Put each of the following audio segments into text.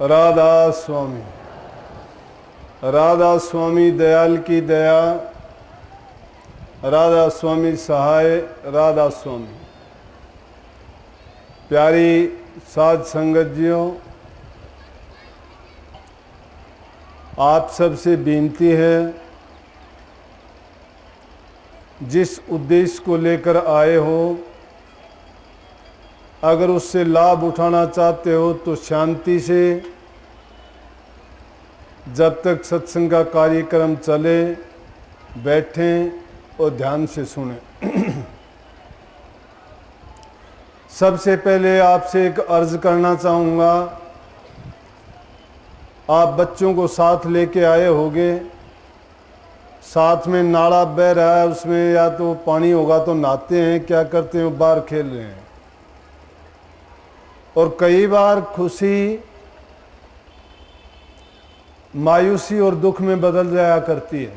राधा स्वामी, राधा स्वामी दयाल की दया, राधा स्वामी सहाय, राधा स्वामी। प्यारी साध संगत जियों, आप सबसे विनती है, जिस उद्देश्य को लेकर आए हो, अगर उससे लाभ उठाना चाहते हो तो शांति से जब तक सत्संग का कार्यक्रम चले बैठें और ध्यान से सुनें। सबसे पहले आपसे एक अर्ज करना चाहूँगा। आप बच्चों को साथ लेके आए होंगे, साथ में नाला बह रहा है, उसमें या तो पानी होगा तो नहाते हैं, क्या करते हैं, बाहर खेल रहे हैं। और कई बार खुशी मायूसी और दुख में बदल जाया करती है।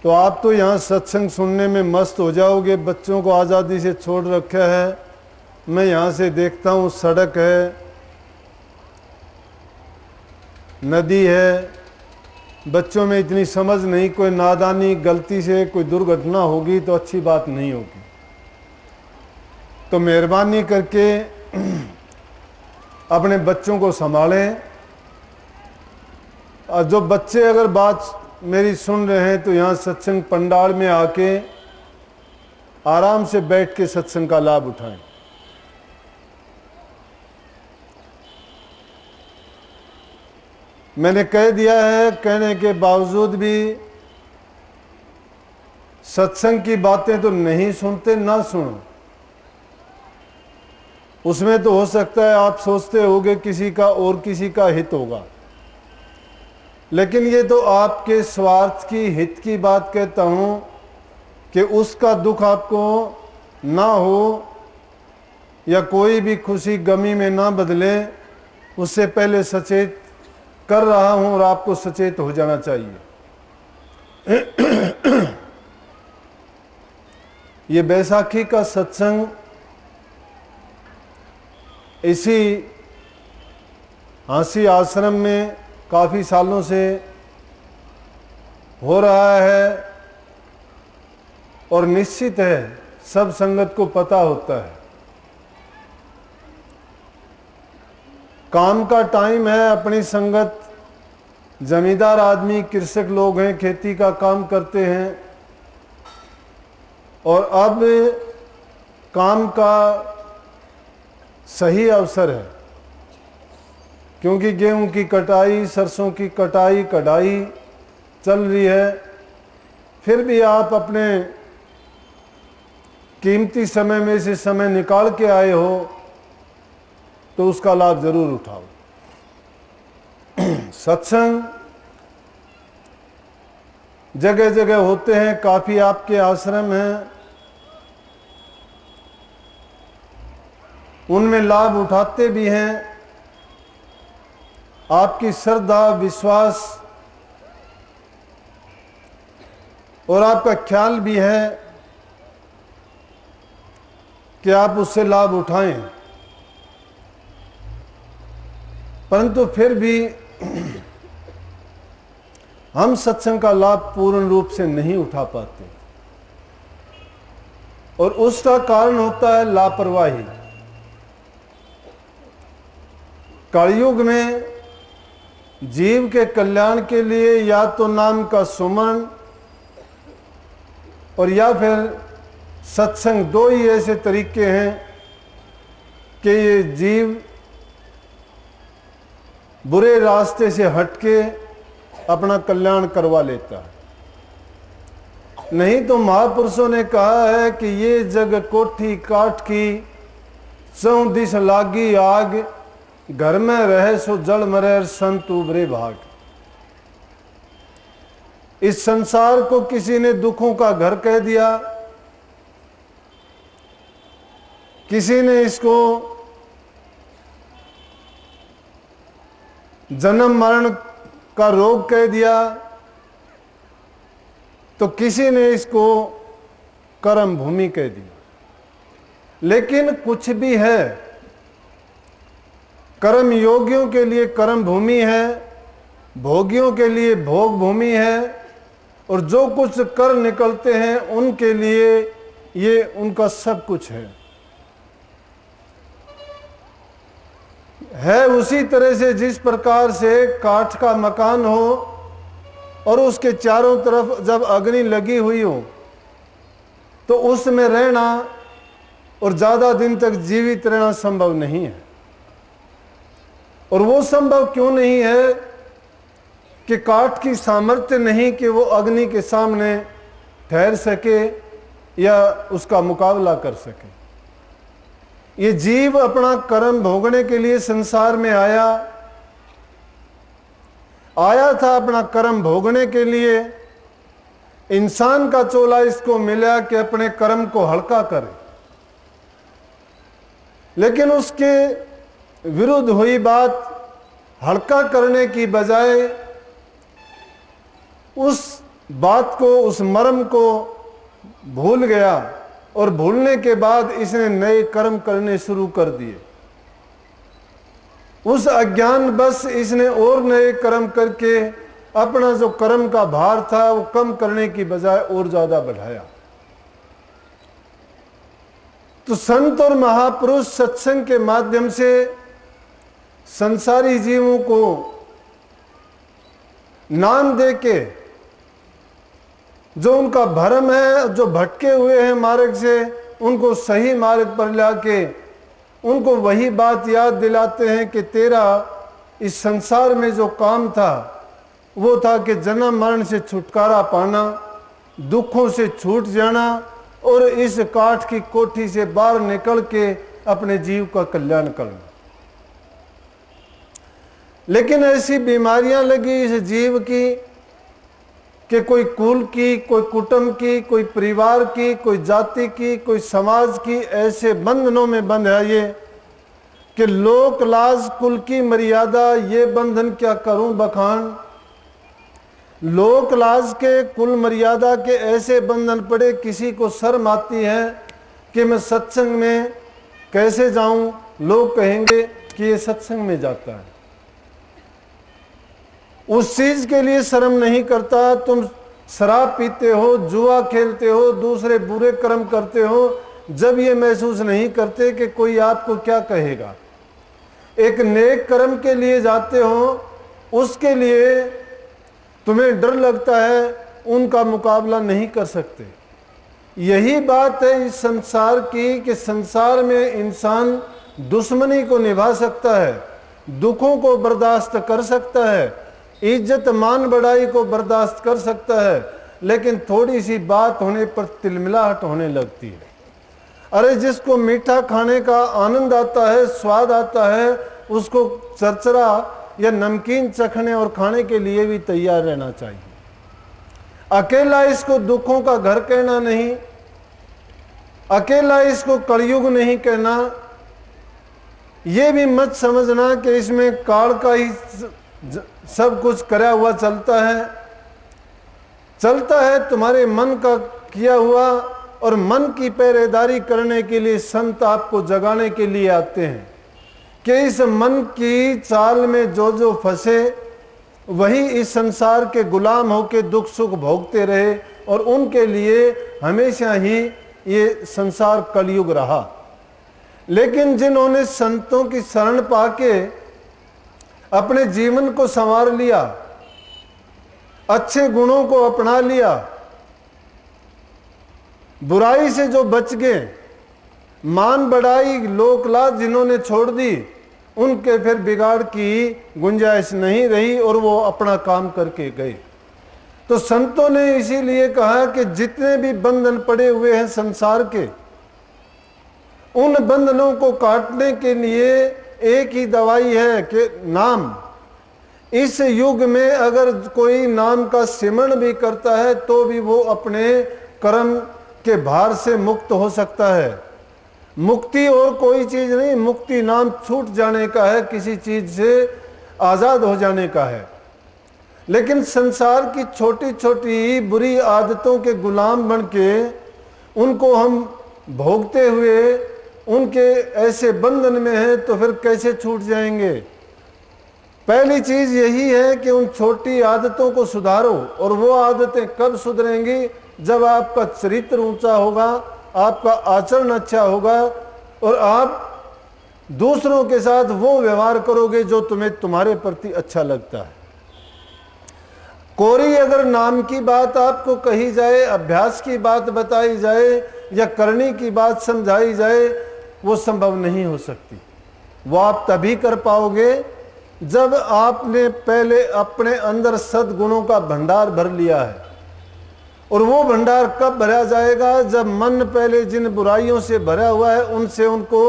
तो आप तो यहाँ सत्संग सुनने में मस्त हो जाओगे, बच्चों को आज़ादी से छोड़ रखा है। मैं यहाँ से देखता हूँ, सड़क है, नदी है, बच्चों में इतनी समझ नहीं, कोई नादानी गलती से कोई दुर्घटना होगी तो अच्छी बात नहीं होगी। तो मेहरबानी करके अपने बच्चों को संभालें। और जो बच्चे अगर बात मेरी सुन रहे हैं तो यहाँ सत्संग पंडाल में आके आराम से बैठ के सत्संग का लाभ उठाएं। मैंने कह दिया है, कहने के बावजूद भी सत्संग की बातें तो नहीं सुनते, ना सुनो। उसमें तो हो सकता है आप सोचते होगे किसी का और किसी का हित होगा, लेकिन ये तो आपके स्वार्थ की हित की बात कहता हूं कि उसका दुख आपको ना हो या कोई भी खुशी गमी में ना बदले, उससे पहले सचेत कर रहा हूं और आपको सचेत हो जाना चाहिए। ये बैसाखी का सत्संग इसी हांसी आश्रम में काफ़ी सालों से हो रहा है और निश्चित है सब संगत को पता होता है। काम का टाइम है, अपनी संगत जमींदार आदमी, कृषक लोग हैं, खेती का काम करते हैं और अब काम का सही अवसर है, क्योंकि गेहूं की कटाई, सरसों की कटाई कढ़ाई चल रही है। फिर भी आप अपने कीमती समय में से समय निकाल के आए हो तो उसका लाभ जरूर उठाओ। सत्संग जगह जगह होते हैं, काफी आपके आश्रम हैं, उनमें लाभ उठाते भी हैं। आपकी श्रद्धा, विश्वास और आपका ख्याल भी है कि आप उससे लाभ उठाएं, परंतु फिर भी हम सत्संग का लाभ पूर्ण रूप से नहीं उठा पाते और उसका कारण होता है लापरवाही। कलयुग में जीव के कल्याण के लिए या तो नाम का सुमन और या फिर सत्संग, दो ही ऐसे तरीके हैं कि ये जीव बुरे रास्ते से हटके अपना कल्याण करवा लेता है। नहीं तो महापुरुषों ने कहा है कि ये जग कोठी काठ की, चौं दिस लागी आग, घर में रहे सो जल मरे संत उबरे भाग। इस संसार को किसी ने दुखों का घर कह दिया, किसी ने इसको जन्म मरण का रोग कह दिया, तो किसी ने इसको कर्म भूमि कह दिया। लेकिन कुछ भी है, कर्म योगियों के लिए कर्म भूमि है, भोगियों के लिए भोग भूमि है, और जो कुछ कर निकलते हैं उनके लिए ये उनका सब कुछ है उसी तरह से जिस प्रकार से काठ का मकान हो और उसके चारों तरफ जब अग्नि लगी हुई हो तो उसमें रहना और ज़्यादा दिन तक जीवित रहना संभव नहीं है। और वो संभव क्यों नहीं है कि काठ की सामर्थ्य नहीं कि वो अग्नि के सामने ठहर सके या उसका मुकाबला कर सके। ये जीव अपना कर्म भोगने के लिए संसार में आया था अपना कर्म भोगने के लिए। इंसान का चोला इसको मिला कि अपने कर्म को हल्का करे, लेकिन उसके विरुद्ध हुई बात, हल्का करने की बजाय उस बात को, उस मर्म को भूल गया, और भूलने के बाद इसने नए कर्म करने शुरू कर दिए। उस अज्ञान बस इसने और नए कर्म करके अपना जो कर्म का भार था वो कम करने की बजाय और ज्यादा बढ़ाया। तो संत और महापुरुष सत्संग के माध्यम से संसारी जीवों को नाम देके जो उनका भ्रम है, जो भटके हुए हैं मार्ग से, उनको सही मार्ग पर लाके उनको वही बात याद दिलाते हैं कि तेरा इस संसार में जो काम था वो था कि जन्म मरण से छुटकारा पाना, दुखों से छूट जाना और इस काठ की कोठी से बाहर निकल के अपने जीव का कल्याण करना। लेकिन ऐसी बीमारियां लगी इस जीव की कि कोई कुल की, कोई कुटुंब की, कोई परिवार की, कोई जाति की, कोई समाज की, ऐसे बंधनों में बंध है ये कि लोक लाज कुल की मर्यादा, ये बंधन क्या करूं बखान। लोक लाज के, कुल मर्यादा के ऐसे बंधन पड़े, किसी को शर्म आती है कि मैं सत्संग में कैसे जाऊं, लोग कहेंगे कि ये सत्संग में जाता है। उस चीज के लिए शर्म नहीं करता। तुम शराब पीते हो, जुआ खेलते हो, दूसरे बुरे कर्म करते हो, जब ये महसूस नहीं करते कि कोई आपको क्या कहेगा। एक नेक कर्म के लिए जाते हो, उसके लिए तुम्हें डर लगता है, उनका मुकाबला नहीं कर सकते। यही बात है इस संसार की कि संसार में इंसान दुश्मनी को निभा सकता है, दुखों को बर्दाश्त कर सकता है, इज्जत मान बढ़ाई को बर्दाश्त कर सकता है, लेकिन थोड़ी सी बात होने पर तिलमिलाहट होने लगती है। अरे जिसको मीठा खाने का आनंद आता है, स्वाद आता है, उसको चरचरा या नमकीन चखने और खाने के लिए भी तैयार रहना चाहिए। अकेला इसको दुखों का घर कहना नहीं, अकेला इसको कलयुग नहीं कहना। ये भी मत समझना कि इसमें काल का ही सब कुछ करा हुआ चलता है तुम्हारे मन का किया हुआ, और मन की पहरेदारी करने के लिए संत आपको जगाने के लिए आते हैं कि इस मन की चाल में जो जो फंसे वही इस संसार के गुलाम होके दुख सुख भोगते रहे, और उनके लिए हमेशा ही ये संसार कलयुग रहा। लेकिन जिन्होंने संतों की शरण पाके अपने जीवन को संवार लिया, अच्छे गुणों को अपना लिया, बुराई से जो बच गए, मान बढ़ाई लोक लाज जिन्होंने छोड़ दी, उनके फिर बिगाड़ की गुंजाइश नहीं रही और वो अपना काम करके गए। तो संतों ने इसीलिए कहा कि जितने भी बंधन पड़े हुए हैं संसार के, उन बंधनों को काटने के लिए एक ही दवाई है कि नाम। इस युग में अगर कोई नाम का सिमरण भी करता है तो भी वो अपने कर्म के भार से मुक्त हो सकता है। मुक्ति और कोई चीज नहीं, मुक्ति नाम छूट जाने का है, किसी चीज से आजाद हो जाने का है। लेकिन संसार की छोटी छोटी बुरी आदतों के गुलाम बन के उनको हम भोगते हुए उनके ऐसे बंधन में हैं तो फिर कैसे छूट जाएंगे। पहली चीज यही है कि उन छोटी आदतों को सुधारो, और वो आदतें कब सुधरेंगी? जब आपका चरित्र ऊंचा होगा, आपका आचरण अच्छा होगा, और आप दूसरों के साथ वो व्यवहार करोगे जो तुम्हें तुम्हारे प्रति अच्छा लगता है। कोरी अगर नाम की बात आपको कही जाए, अभ्यास की बात बताई जाए, या करने की बात समझाई जाए, वो संभव नहीं हो सकती। वो आप तभी कर पाओगे जब आपने पहले अपने अंदर सद्गुणों का भंडार भर लिया है। और वो भंडार कब भरा जाएगा? जब मन पहले जिन बुराइयों से भरा हुआ है उनसे उनको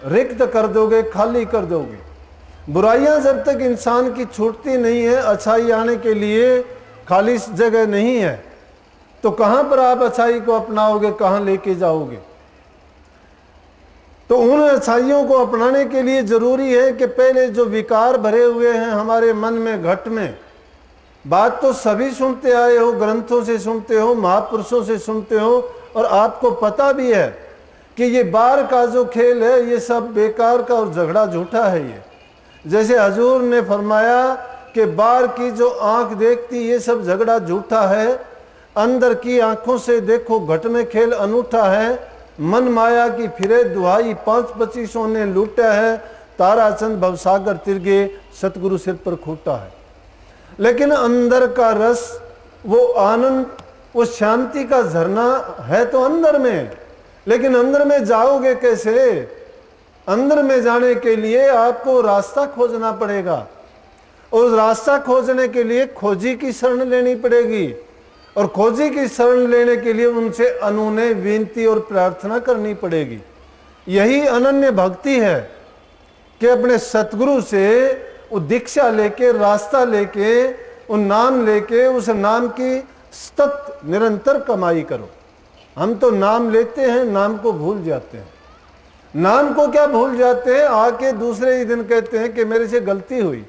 रिक्त कर दोगे, खाली कर दोगे। बुराइयां जब तक इंसान की छूटती नहीं है, अच्छाई आने के लिए खाली जगह नहीं है, तो कहां पर आप अच्छाई को अपनाओगे, कहां लेके जाओगे? तो उन अच्छाइयों को अपनाने के लिए जरूरी है कि पहले जो विकार भरे हुए हैं हमारे मन में, घट में, बात तो सभी सुनते आए हो, ग्रंथों से सुनते हो, महापुरुषों से सुनते हो, और आपको पता भी है कि ये बार का जो खेल है ये सब बेकार का और झगड़ा झूठा है। ये जैसे हजूर ने फरमाया कि बार की जो आंख देखती ये सब झगड़ा झूठा है, अंदर की आंखों से देखो घट में खेल अनूठा है, मन माया की फिरे दुहाई 5-25 ने लूटा है, ताराचंद भवसागर तिरगे सतगुरु सिर पर खूटा है। लेकिन अंदर का रस, वो आनंद, वो शांति का झरना है तो अंदर में, लेकिन अंदर में जाओगे कैसे? अंदर में जाने के लिए आपको रास्ता खोजना पड़ेगा, और रास्ता खोजने के लिए खोजी की शरण लेनी पड़ेगी, और खोजी की शरण लेने के लिए उनसे अनूने विनती और प्रार्थना करनी पड़ेगी। यही अनन्य भक्ति है कि अपने सतगुरु से वो दीक्षा लेके, रास्ता लेके, उन नाम लेके, उस नाम की सतत निरंतर कमाई करो। हम तो नाम लेते हैं, नाम को भूल जाते हैं। नाम को क्या भूल जाते हैं? आके दूसरे ही दिन कहते हैं कि मेरे से गलती हुई।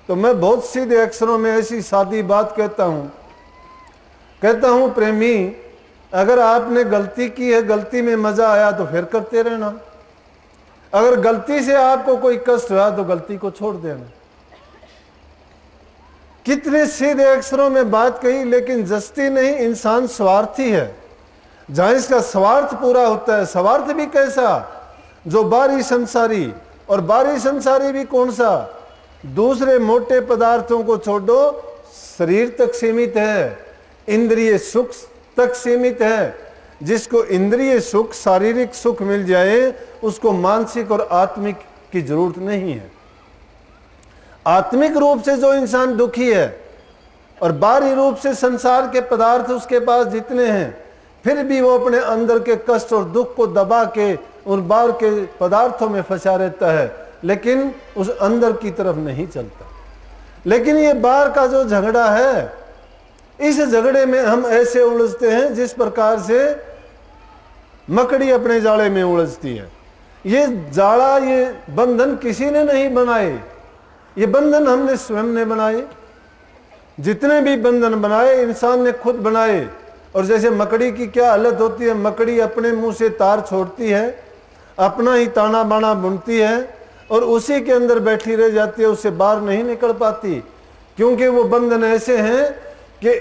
तो मैं बहुत सीधे अक्षरों में ऐसी सादी बात कहता हूं, प्रेमी, अगर आपने गलती की है, गलती में मजा आया तो फिर करते रहना। अगर गलती से आपको कोई कष्ट हुआ तो गलती को छोड़ देना। कितने सीधे अक्षरों में बात कही, लेकिन जस्ती नहीं, इंसान स्वार्थी है। जहां इसका स्वार्थ पूरा होता है, स्वार्थ भी कैसा? जो बाहरी संसारी, और बाहरी संसारी भी कौन सा? दूसरे मोटे पदार्थों को छोड़ो, शरीर तक सीमित है, इंद्रिय सुख तक सीमित है। जिसको इंद्रिय सुख, शारीरिक सुख मिल जाए, उसको मानसिक और आत्मिक की जरूरत नहीं है। आत्मिक रूप से जो इंसान दुखी है, और बाहरी रूप से संसार के पदार्थ उसके पास जितने हैं, फिर भी वो अपने अंदर के कष्ट और दुख को दबा के उन बाहर के पदार्थों में फंसा रहता है, लेकिन उस अंदर की तरफ नहीं चलता। लेकिन ये बाहर का जो झगड़ा है, इस झगड़े में हम ऐसे उलझते हैं जिस प्रकार से मकड़ी अपने जाले में उलझती है। ये जाड़ा, ये बंधन किसी ने नहीं बनाए, ये बंधन हमने स्वयं ने बनाए। जितने भी बंधन बनाए इंसान ने खुद बनाए। और जैसे मकड़ी की क्या हालत होती है, मकड़ी अपने मुंह से तार छोड़ती है, अपना ही ताना बाना बुनती है, और उसी के अंदर बैठी रह जाती है, उससे बाहर नहीं निकल पाती, क्योंकि वो बंधन ऐसे हैं कि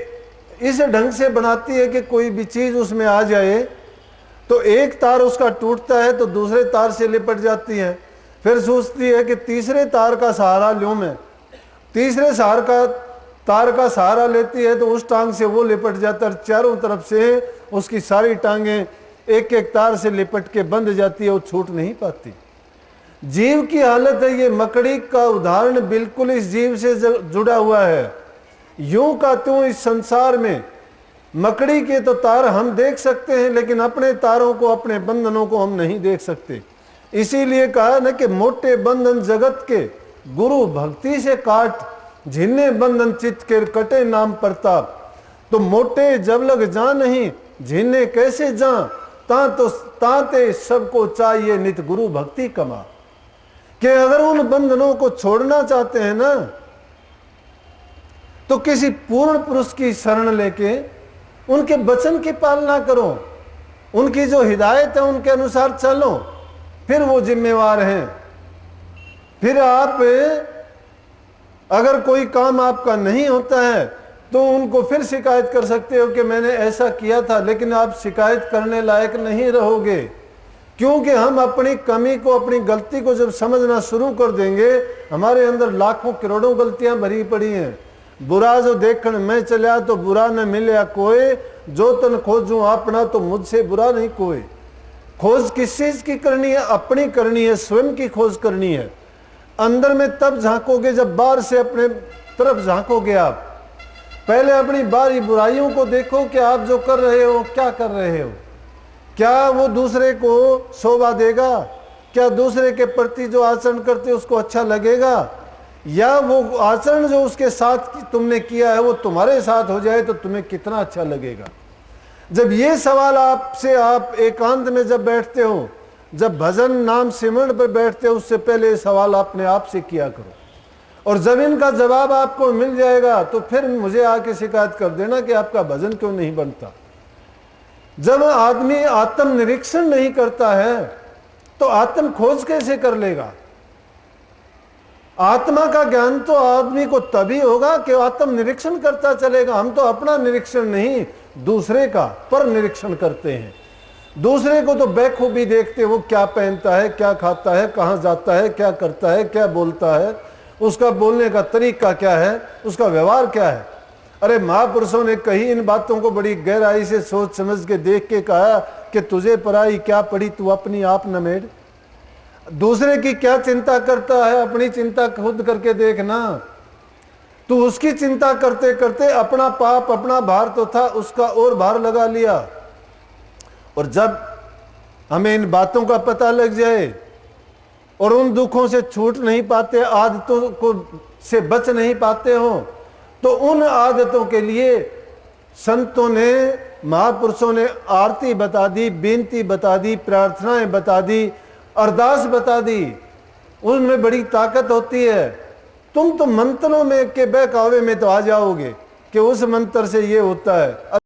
इस ढंग से बनाती है कि कोई भी चीज उसमें आ जाए तो एक तार उसका टूटता है तो दूसरे तार से लिपट जाती है, फिर सोचती है कि तीसरे तार का सहारा लूं मैं, तीसरे तार का सहारा लेती है तो उस टांग से वो लिपट जाता है, चारों तरफ से उसकी सारी टांगें एक एक तार से लिपट के बंध जाती है, वो छूट नहीं पाती। जीव की हालत है ये। मकड़ी का उदाहरण बिल्कुल इस जीव से जुड़ा हुआ है। यूं का त्यों इस संसार में मकड़ी के तो तार हम देख सकते हैं, लेकिन अपने तारों को, अपने बंधनों को हम नहीं देख सकते। इसीलिए कहा ना कि मोटे बंधन जगत के गुरु भक्ति से काट, झिन्ने बंधन चित्त के कटे नाम प्रताप। तो मोटे जब लग जा नहीं, झिन्ने कैसे जा, ताते सबको चाहिए नित गुरु भक्ति कमा। कि अगर उन बंधनों को छोड़ना चाहते हैं ना, तो किसी पूर्ण पुरुष की शरण लेके उनके वचन की पालना करो। उनकी जो हिदायत है उनके अनुसार चलो, फिर वो जिम्मेवार हैं। फिर आप अगर कोई काम आपका नहीं होता है तो उनको फिर शिकायत कर सकते हो कि मैंने ऐसा किया था, लेकिन आप शिकायत करने लायक नहीं रहोगे, क्योंकि हम अपनी कमी को, अपनी गलती को जब समझना शुरू कर देंगे, हमारे अंदर लाखों करोड़ों गलतियां भरी पड़ी हैं। बुरा जो देखण मैं चलिया तो बुरा न मिलया कोई, जो तन खोजूं अपना तो मुझसे बुरा नहीं कोई। खोज किस चीज की करनी है? अपनी करनी है, स्वयं की खोज करनी है। अंदर में तब झांकोगे जब बाहर से अपने तरफ झांकोगे। आप पहले अपनी बाहरी बुराइयों को देखो कि आप जो कर रहे हो क्या कर रहे हो, क्या वो दूसरे को शोभा देगा, क्या दूसरे के प्रति जो आचरण करते उसको अच्छा लगेगा, या वो आचरण जो उसके साथ तुमने किया है वो तुम्हारे साथ हो जाए तो तुम्हें कितना अच्छा लगेगा। जब ये सवाल आपसे आप एकांत में जब बैठते हो, जब भजन नाम सिमरण पर बैठते हो, उससे पहले ये सवाल अपने आप से किया करो। और जब इनका जवाब आपको मिल जाएगा तो फिर मुझे आके शिकायत कर देना कि आपका भजन क्यों नहीं बनता। जब आदमी आत्म निरीक्षण नहीं करता है तो आत्म खोज कैसे कर लेगा? आत्मा का ज्ञान तो आदमी को तभी होगा कि आत्म निरीक्षण करता चलेगा। हम तो अपना निरीक्षण नहीं, दूसरे का पर निरीक्षण करते हैं। दूसरे को तो बेखूबी देखते, वो क्या पहनता है, क्या खाता है, कहाँ जाता है, क्या करता है, क्या बोलता है, उसका बोलने का तरीका क्या है, उसका व्यवहार क्या है। अरे महापुरुषों ने कही इन बातों को बड़ी गहराई से सोच समझ के देख के कहा कि तुझे पराई क्या पड़ी, तू अपनी आप न मेड़। दूसरे की क्या चिंता करता है, अपनी चिंता खुद करके देखना। तू उसकी चिंता करते करते अपना पाप, अपना भार तो था, उसका और भार लगा लिया। और जब हमें इन बातों का पता लग जाए और उन दुखों से छूट नहीं पाते, आदतों को से बच नहीं पाते हो, तो उन आदतों के लिए संतों ने, महापुरुषों ने आरती बता दी, बेनती बता दी, प्रार्थनाएं बता दी, अरदास बता दी। उनमें बड़ी ताकत होती है। तुम तो मंत्रों में के बहकावे में तो आ जाओगे कि उस मंत्र से ये होता है।